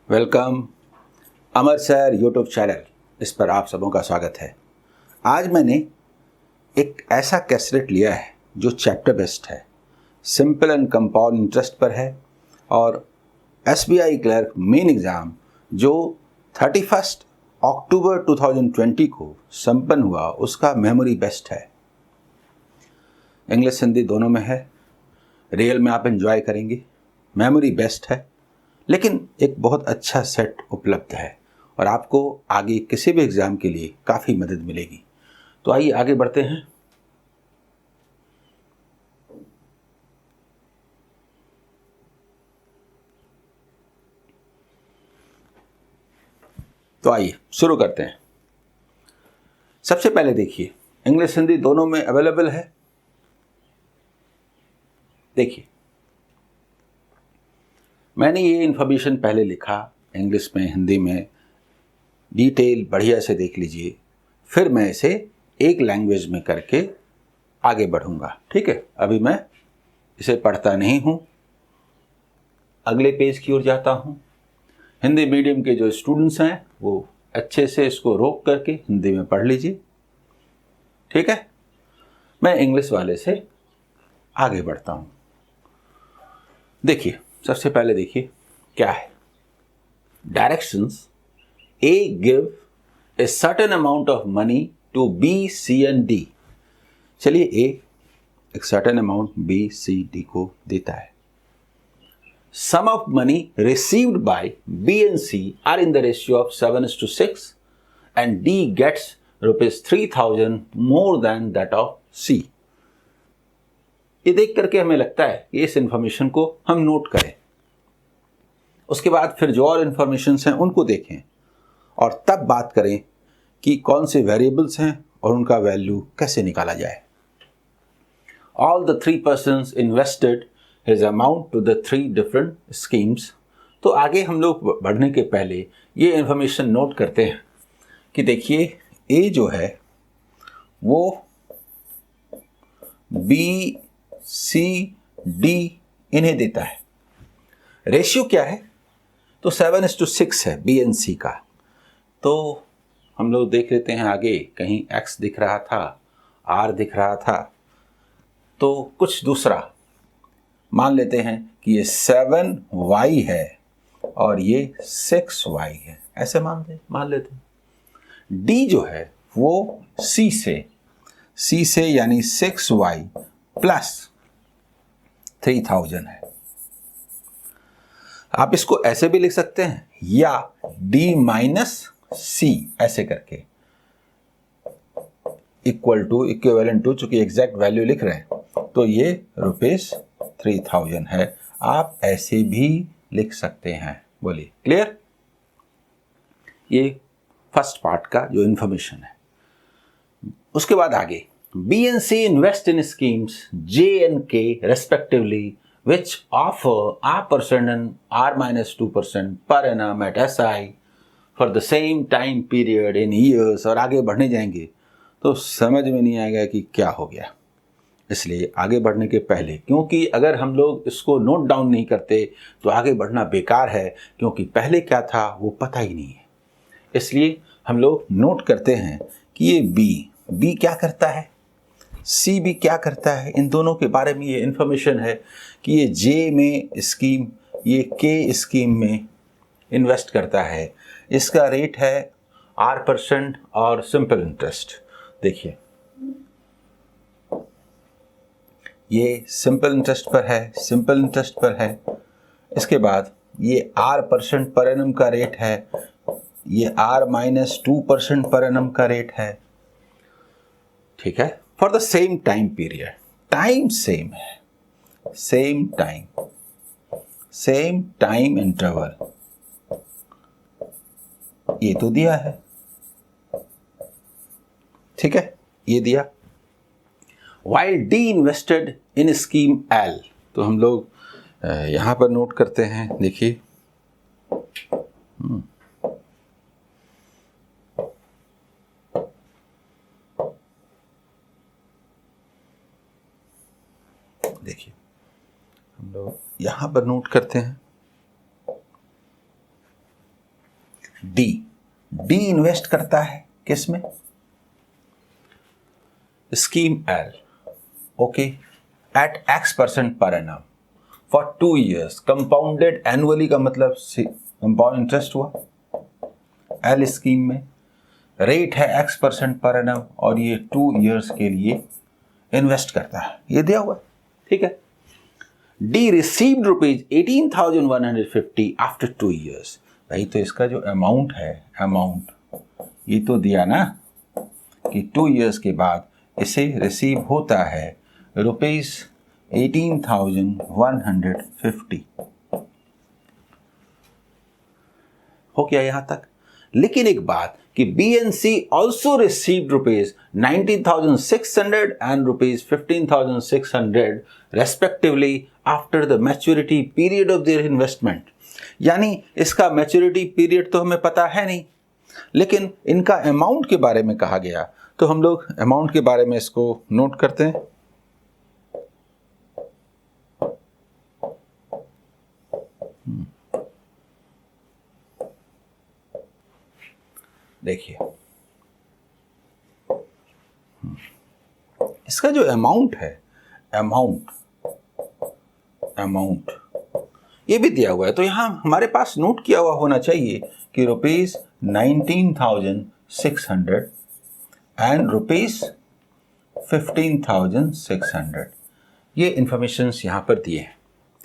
Welcome अमर sir YouTube channel, इस पर आप सबों का स्वागत है। आज मैंने एक ऐसा कैसेट लिया है जो चैप्टर बेस्ड है, सिंपल एंड कंपाउंड इंटरेस्ट पर है और SBI क्लर्क मेन एग्ज़ाम जो 31 अक्टूबर 2020 को संपन्न हुआ उसका मेमोरी बेस्ड है। इंग्लिश हिंदी दोनों में है, रियल में आप एंजॉय करेंगे, मेमोरी बेस्ड है, लेकिन एक बहुत अच्छा सेट उपलब्ध है और आपको आगे किसी भी एग्ज़ाम के लिए काफ़ी मदद मिलेगी। तो आइए आगे बढ़ते हैं। तो आइए शुरू करते हैं। सबसे पहले देखिए, इंग्लिश हिंदी दोनों में अवेलेबल है। देखिए, मैंने ये इन्फॉर्मेशन पहले लिखा इंग्लिश में, हिंदी में, डिटेल बढ़िया से देख लीजिए, फिर मैं इसे एक लैंग्वेज में करके आगे बढ़ूंगा। ठीक है, अभी मैं इसे पढ़ता नहीं हूं, अगले पेज की ओर जाता हूं। हिंदी मीडियम के जो स्टूडेंट्स हैं वो अच्छे से इसको रोक करके हिंदी में पढ़ लीजिए। ठीक है, मैं इंग्लिश वाले से आगे बढ़ता हूं। देखिए, सबसे पहले देखिए क्या है। Directions A give a certain amount of money to B, C and D। चलिए, A एक certain amount B, C, D को देता है। Sum of money received by B and C are in the ratio of 7:6 and D gets rupees 3,000 more than that of C। ये देख करके हमें लगता है कि इस इंफॉर्मेशन को हम नोट करें, उसके बाद फिर जो और इंफॉर्मेशन हैं उनको देखें और तब बात करें कि कौन से वेरिएबल्स हैं और उनका वैल्यू कैसे निकाला जाए। All the three persons invested his amount to the three different schemes। तो आगे हम लोग बढ़ने के पहले ये इंफॉर्मेशन नोट करते हैं कि देखिए, ए जो है वो बी, सी, डी इन्हें देता है। रेशियो क्या है? तो 7:6 है बी एंड सी का। तो हम लोग देख लेते हैं आगे, कहीं x दिख रहा था, r दिख रहा था, तो कुछ दूसरा मान लेते हैं कि ये 7y है और ये 6y है, ऐसे मान लेते हैं। d जो है वो c से यानी 6y प्लस 3,000 है। आप इसको ऐसे भी लिख सकते हैं या d माइनस सी ऐसे करके, इक्विवेलेंट टू, चूंकि एग्जैक्ट वैल्यू लिख रहे हैं तो ये ₹3,000 है। आप ऐसे भी लिख सकते हैं। बोलिए, क्लियर? ये फर्स्ट पार्ट का जो इंफॉर्मेशन है। उसके बाद आगे, B and C invest in schemes J and K respectively which offer R% and R-2% per annum at SI for the same time period in years। और आगे बढ़ने जाएंगे तो समझ में नहीं आएगा कि क्या हो गया। इसलिए आगे बढ़ने के पहले, क्योंकि अगर हम लोग इसको नोट डाउन नहीं करते तो आगे बढ़ना बेकार है, क्योंकि पहले क्या था वो पता ही नहीं है। इसलिए हम लोग नोट करते हैं कि ये बी क्या करता है, सी भी क्या करता है, इन दोनों के बारे में ये इंफॉर्मेशन है कि ये जे में स्कीम, ये के स्कीम में इन्वेस्ट करता है। इसका रेट है R% और सिंपल इंटरेस्ट। देखिए, ये सिंपल इंटरेस्ट पर है, इसके बाद ये R% पर एनम का रेट है, ये R-2% पर एनम का रेट है। ठीक है, for the same time period, time same है, सेम टाइम इंटरवल, ये तो दिया है। ठीक है, ये दिया। While D invested in scheme L, तो हम लोग यहां पर नोट करते हैं। देखिए, हम लोग यहां पर नोट करते हैं डी इन्वेस्ट करता है किस में? Scheme L, okay, at X% per annum for 2 years, compounded annually का मतलब कंपाउंड इंटरेस्ट हुआ। एल स्कीम में रेट है X% पर एनम और ये 2 years के लिए इन्वेस्ट करता है, ये दिया हुआ, ठीक है। D received ₹18,150 after 2 years। भाई तो इसका जो अमाउंट है, अमाउंट ये तो दिया ना कि 2 years के बाद इसे रिसीव होता है ₹18,150। हो गया यहां तक। लेकिन एक बात कि BNC also received ₹19,600 and ₹15,600 respectively after the maturity period of their investment। यानी इसका मैच्योरिटी पीरियड तो हमें पता है नहीं, लेकिन इनका अमाउंट के बारे में कहा गया, तो हम लोग अमाउंट के बारे में इसको नोट करते हैं। देखिए इसका जो अमाउंट है, अमाउंट ये भी दिया हुआ है, तो यहां हमारे पास नोट किया हुआ होना चाहिए कि ₹19,600 एंड ₹15,600 ये इंफॉर्मेशंस यहां पर दिए हैं,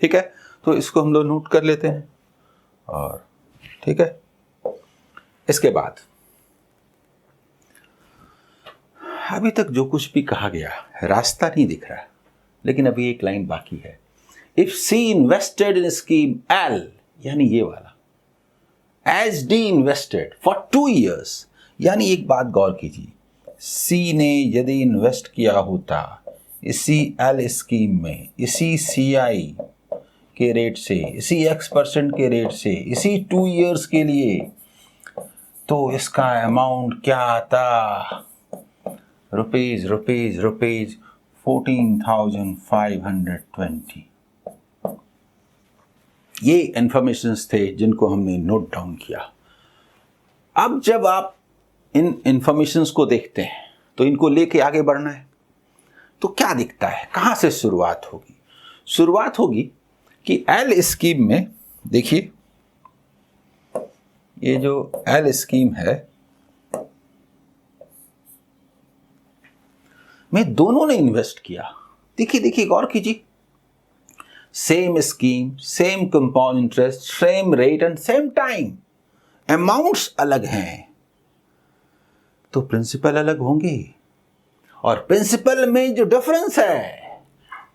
ठीक है। तो इसको हम लोग नोट कर लेते हैं और ठीक है। इसके बाद अभी तक जो कुछ भी कहा गया रास्ता नहीं दिख रहा, लेकिन अभी एक लाइन बाकी है। If C invested in scheme L, यानी ये वाला, as D invested for 2 years, यानी एक बात गौर कीजिए, सी ने यदि इन्वेस्ट किया होता इसी एल स्कीम में, इसी CI के रेट से, इसी X% के रेट से, इसी 2 years के लिए, तो इसका अमाउंट क्या आता? ₹14,520। ये इंफॉर्मेशंस थे जिनको हमने नोट डाउन किया। अब जब आप इन इंफॉर्मेशंस को देखते हैं तो इनको लेके आगे बढ़ना है, तो क्या दिखता है, कहां से शुरुआत होगी? शुरुआत होगी कि एल स्कीम में, देखिए ये जो एल स्कीम है में दोनों ने इन्वेस्ट किया। देखिए गौर कीजिए, same scheme, same compound interest, same rate and same time, amounts अलग हैं तो प्रिंसिपल अलग होंगे, और प्रिंसिपल में जो डिफरेंस है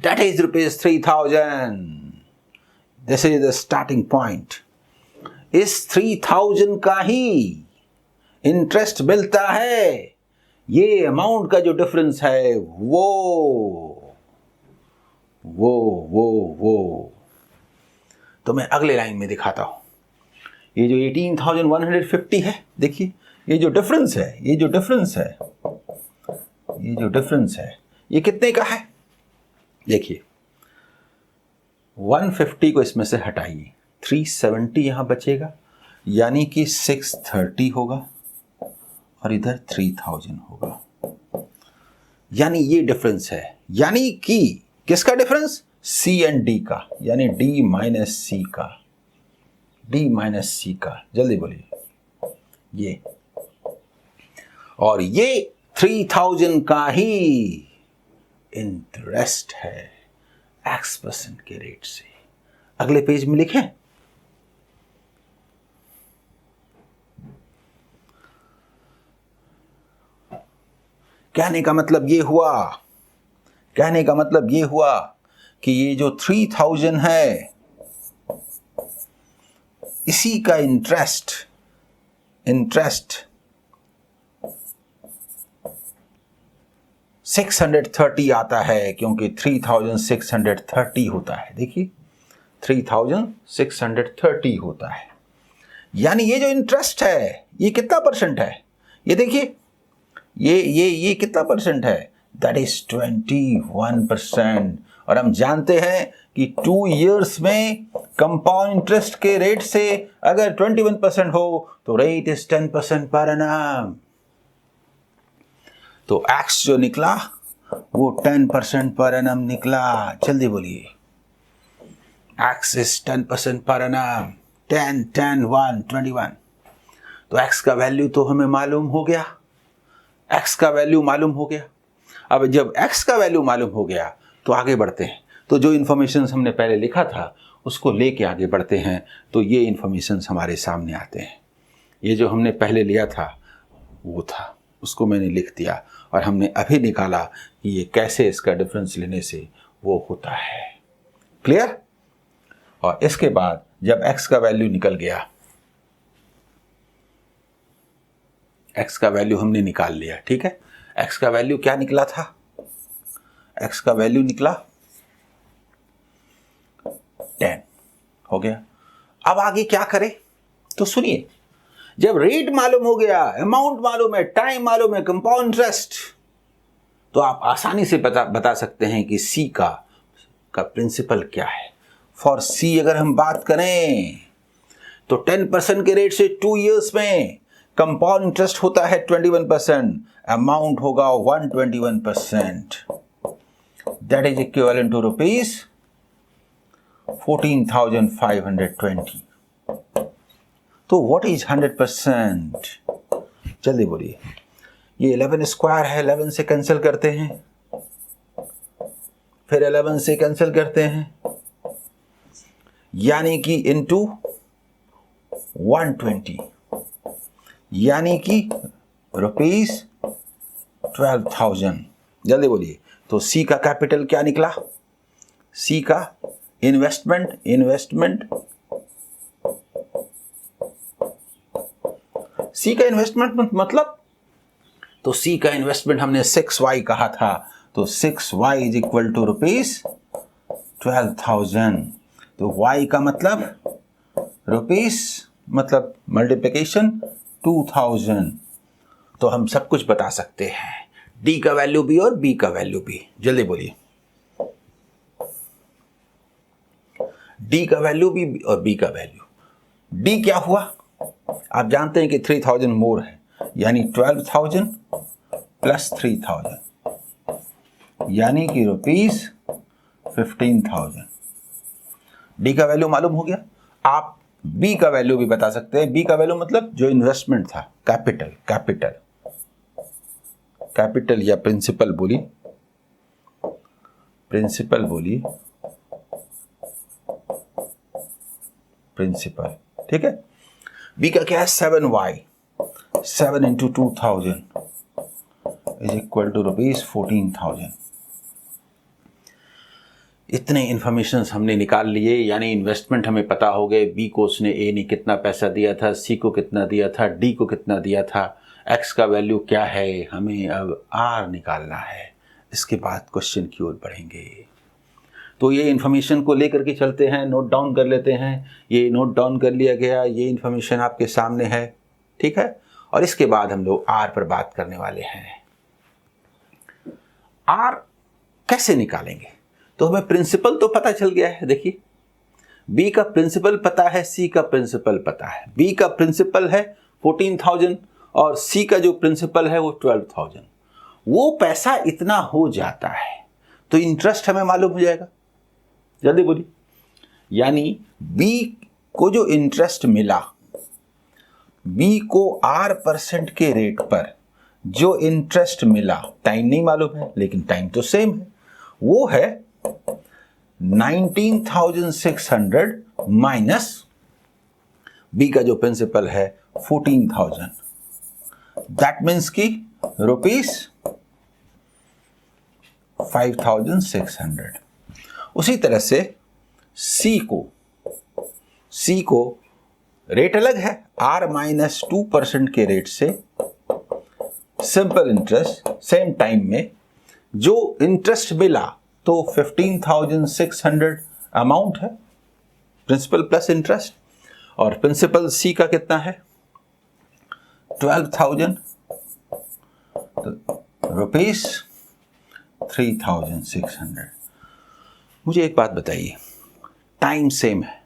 that is ₹3,000। This is the starting point. इस 3,000 का ही इंटरेस्ट मिलता है, ये अमाउंट का जो डिफरेंस है वो तो मैं अगले लाइन में दिखाता हूं। ये जो 18,150 है, देखिए ये जो डिफरेंस है, ये कितने का है? देखिए 150 को इसमें से हटाइए, 370 यहां बचेगा, यानी कि 630 होगा और इधर 3,000 होगा, यानी ये डिफरेंस है। यानी कि किसका डिफरेंस? C एंड D का, यानी D माइनस C का। जल्दी बोलिए, ये और ये 3,000 का ही इंटरेस्ट है X% के रेट से। अगले पेज में लिखें, कहने का मतलब ये हुआ कि ये जो 3,000 है इसी का इंटरेस्ट 630 आता है, क्योंकि 3,630 होता है। देखिए 3,630 होता है, यानी ये जो इंटरेस्ट है ये कितना परसेंट है? ये देखिए ये कितना परसेंट है? That is 21%। और हम जानते हैं कि 2 इयर्स में कंपाउंड इंटरेस्ट के रेट से अगर 21% हो तो रेट इज 10% पर एनम। तो एक्स जो निकला वो 10% पर एनम निकला। जल्दी बोलिए, एक्स इज 10% पर एनम। 10, 10, 1, 21। तो एक्स का वैल्यू तो हमें मालूम हो गया, एक्स का वैल्यू मालूम हो गया। अब जब एक्स का वैल्यू मालूम हो गया तो आगे बढ़ते हैं। तो जो इन्फॉर्मेशन हमने पहले लिखा था उसको लेके आगे बढ़ते हैं। तो ये इन्फॉर्मेशन हमारे सामने आते हैं। ये जो हमने पहले लिया था वो था, उसको मैंने लिख दिया और हमने अभी निकाला कि ये कैसे इसका डिफरेंस लेने से वो होता है। क्लियर? और इसके बाद जब x का वैल्यू निकल गया, x का वैल्यू हमने निकाल लिया, ठीक है। x का वैल्यू क्या निकला था? x का वैल्यू निकला 10 हो गया। अब आगे क्या करें? तो सुनिए, जब रेट मालूम हो गया, अमाउंट मालूम है, टाइम मालूम है, कंपाउंड इंटरेस्ट, तो आप आसानी से बता सकते हैं कि सी का प्रिंसिपल क्या है। फॉर सी अगर हम बात करें तो 10% के रेट से 2 इयर्स में कंपाउंड इंटरेस्ट होता है 21%, अमाउंट होगा 121%, that is equivalent to rupees 14,520। तो व्हाट इज 100%? जल्दी बोलिए। ये 11 स्क्वायर है, 11 से कैंसिल करते हैं, फिर 11 से कैंसिल करते हैं, यानी कि इनटू 120, यानी कि रुपीज 12,000। जल्दी बोलिए। तो सी का कैपिटल क्या निकला? सी का इन्वेस्टमेंट सी का इन्वेस्टमेंट मतलब, तो सी का इन्वेस्टमेंट हमने 6y कहा था, तो 6y is equal to rupees 12,000। तो y का मतलब रुपीस, मतलब मल्टीप्लिकेशन 2000। तो हम सब कुछ बता सकते हैं, d का वैल्यू भी और b का वैल्यू भी। जल्दी बोलिए, d का वैल्यू भी और b का वैल्यू। d क्या हुआ? आप जानते हैं कि 3000 मोर है, यानी 12,000 प्लस 3,000, यानी कि रुपीज 15,000। डी का वैल्यू मालूम हो गया। आप बी का वैल्यू भी बता सकते हैं। बी का वैल्यू मतलब जो इन्वेस्टमेंट था, कैपिटल या प्रिंसिपल बोली, प्रिंसिपल, ठीक है। बी का क्या है? 7y, 7 into 2000 is equal to rupees 14,000। इतने इन्फॉर्मेशन हमने निकाल लिए, यानी इन्वेस्टमेंट हमें पता हो गए। बी को उसने ए ने कितना पैसा दिया था, सी को कितना दिया था, डी को कितना दिया था, एक्स का वैल्यू क्या है, हमें अब आर निकालना है। इसके बाद क्वेश्चन की ओर बढ़ेंगे। तो ये इन्फॉर्मेशन को लेकर के चलते हैं, नोट डाउन कर लेते हैं। ये नोट डाउन कर लिया गया, ये इन्फॉर्मेशन आपके सामने है, ठीक है। और इसके बाद हम लोग आर पर बात करने वाले हैं। आर कैसे निकालेंगे? तो हमें प्रिंसिपल तो पता चल गया है। देखिए, बी का प्रिंसिपल पता है, सी का प्रिंसिपल पता है। बी का प्रिंसिपल है 14,000 और सी का जो प्रिंसिपल है वो 12,000। वो पैसा इतना हो जाता है तो इंटरेस्ट हमें मालूम हो जाएगा। जल्दी बोलिए। यानी बी को जो इंटरेस्ट मिला, बी को R% के रेट पर जो इंटरेस्ट मिला, टाइम नहीं मालूम है लेकिन टाइम तो सेम है, वो है 19,600 माइनस बी का जो प्रिंसिपल है 14,000। दैट मीन्स की रुपीस 5,600। उसी तरह से सी को रेट अलग है, R-2% के रेट से सिंपल इंटरेस्ट सेम टाइम में जो इंटरेस्ट मिला, तो 15,600 अमाउंट है, प्रिंसिपल प्लस इंटरेस्ट। और प्रिंसिपल सी का कितना है? 12,000, रुपीस 3,600। मुझे एक बात बताइए, टाइम सेम है,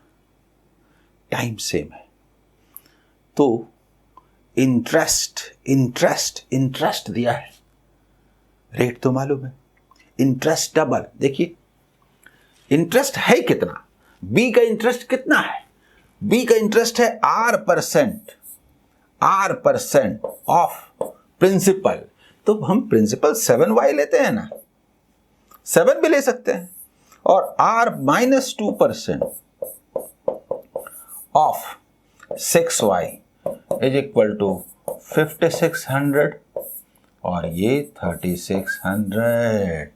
टाइम सेम है। तो इंटरेस्ट दिया है, रेट तो मालूम है, इंटरेस्ट डबल। देखिए इंटरेस्ट है कितना, बी का इंटरेस्ट कितना है, बी का इंटरेस्ट है R% ऑफ प्रिंसिपल। तो हम प्रिंसिपल 7y लेते हैं ना, 7 भी ले सकते हैं, और R-2% of 6y is equal to 5600 और ये 3600।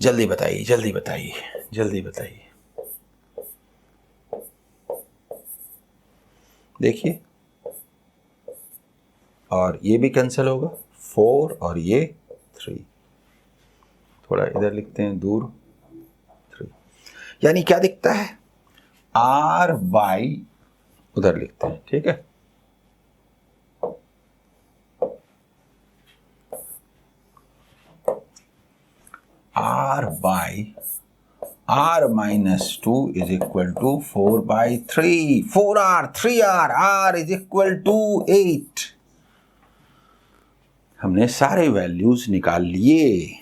जल्दी बताइए, जल्दी बताइए, जल्दी बताइए। देखिए, और ये भी कैंसिल होगा, 4 और ये 3, थोड़ा इधर लिखते हैं दूर, 3, यानी क्या दिखता है, R बाई, उधर लिखते हैं, ठीक है, R by R-2 is equal to 4/3, 4R, 3R, R is equal to 8। हमने सारे वैल्यूज निकाल लिए।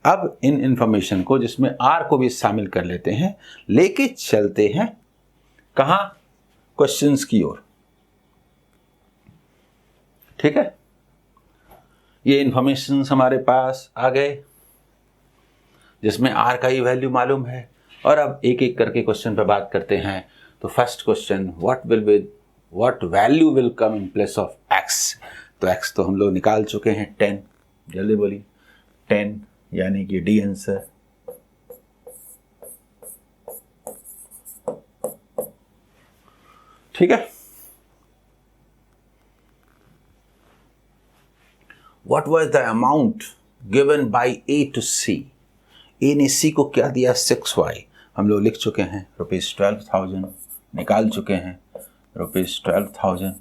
अब इन इंफॉर्मेशन को, जिसमें R को भी शामिल कर लेते हैं, लेके चलते हैं कहां, क्वेश्चंस की ओर। ठीक है, ये इंफॉर्मेशन हमारे पास आ गए, जिसमें R का ही वैल्यू मालूम है। और अब एक एक करके क्वेश्चन पे बात करते हैं। तो first question, what value will come in place of x। तो x तो हम लोग निकाल चुके हैं 10, जल्दी बोलिए 10, यानी कि डी आंसर। ठीक है, what was the amount given by A to C। A ने सी को क्या दिया, 6y, हम लोग लिख चुके हैं, ₹12,000 निकाल चुके हैं, ₹12,000।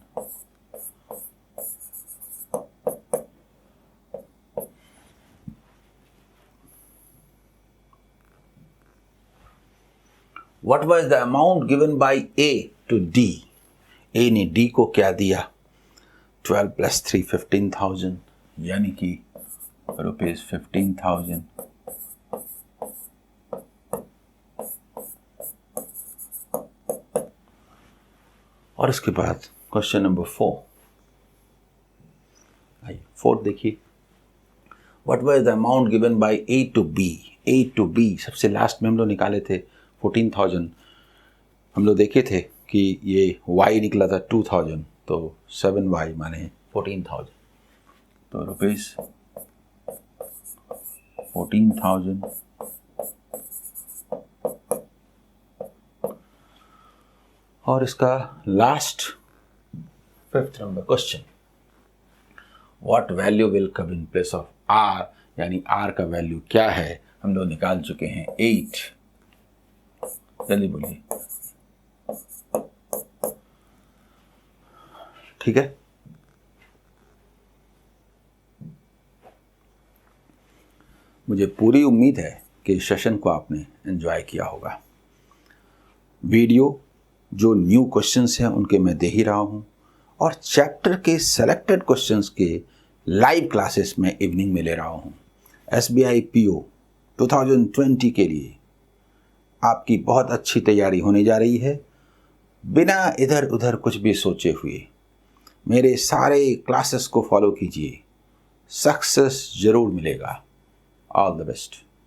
What was the amount given by A to D? A ने D को क्या दिया, 12 + 3 15,000, यानी कि ₹15,000। और इसके बाद क्वेश्चन नंबर 4, आइए 4 देखिए, what was the amount given by A to B। A to B सबसे लास्ट में हम लोग निकाले थे 14,000, हम लोग देखे थे कि ये Y निकला था 2,000, तो 7y माने 14,000, तो ₹14,000। और इसका last 5th number question, what value will come in place of R, यानी R का वैल्यू क्या है, हम लोग निकाल चुके हैं 8, जल्दी बोलिए। ठीक है, मुझे पूरी उम्मीद है कि सेशन को आपने एंजॉय किया होगा। वीडियो जो न्यू क्वेश्चंस हैं उनके मैं दे ही रहा हूँ, और चैप्टर के सेलेक्टेड क्वेश्चंस के लाइव क्लासेस में इवनिंग में ले रहा हूँ। SBI PO 2020 के लिए आपकी बहुत अच्छी तैयारी होने जा रही है, बिना इधर उधर कुछ भी सोचे हुए मेरे सारे क्लासेस को फॉलो कीजिए, सक्सेस जरूर मिलेगा। All the best.